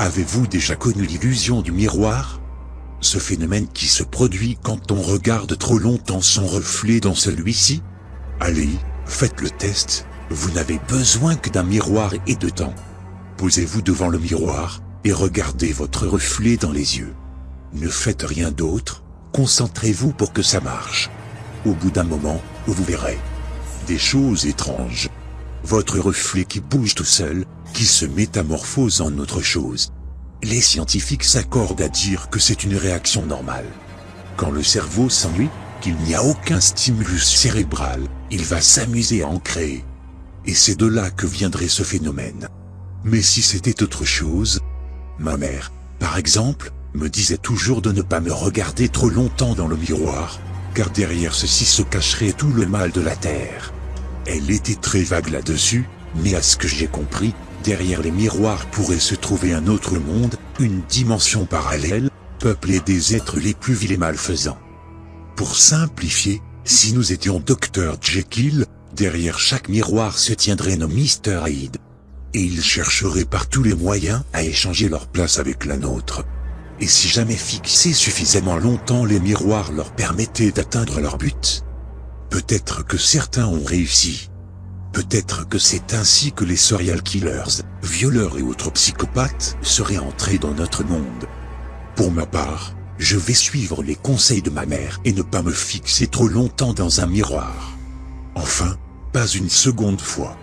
Avez-vous déjà connu l'illusion du miroir? Ce phénomène qui se produit quand on regarde trop longtemps son reflet dans celui-ci? Allez, faites le test, vous n'avez besoin que d'un miroir et de temps. Posez-vous devant le miroir, et regardez votre reflet dans les yeux. Ne faites rien d'autre, concentrez-vous pour que ça marche. Au bout d'un moment, vous verrez des choses étranges. Votre reflet qui bouge tout seul, qui se métamorphose en autre chose. Les scientifiques s'accordent à dire que c'est une réaction normale. Quand le cerveau s'ennuie, qu'il n'y a aucun stimulus cérébral, il va s'amuser à en créer. Et c'est de là que viendrait ce phénomène. Mais si c'était autre chose, ma mère, par exemple, me disait toujours de ne pas me regarder trop longtemps dans le miroir, car derrière ceci se cacherait tout le mal de la Terre. Elle était très vague là-dessus, mais à ce que j'ai compris, derrière les miroirs pourrait se trouver un autre monde, une dimension parallèle, peuplée des êtres les plus vils et malfaisants. Pour simplifier, si nous étions Dr Jekyll, derrière chaque miroir se tiendraient nos Mr Hyde. Et ils chercheraient par tous les moyens à échanger leur place avec la nôtre. Et si jamais fixés suffisamment longtemps les miroirs leur permettaient d'atteindre leur but, peut-être que certains ont réussi. Peut-être que c'est ainsi que les serial killers, violeurs et autres psychopathes seraient entrés dans notre monde. Pour ma part, je vais suivre les conseils de ma mère et ne pas me fixer trop longtemps dans un miroir. Enfin, pas une seconde fois.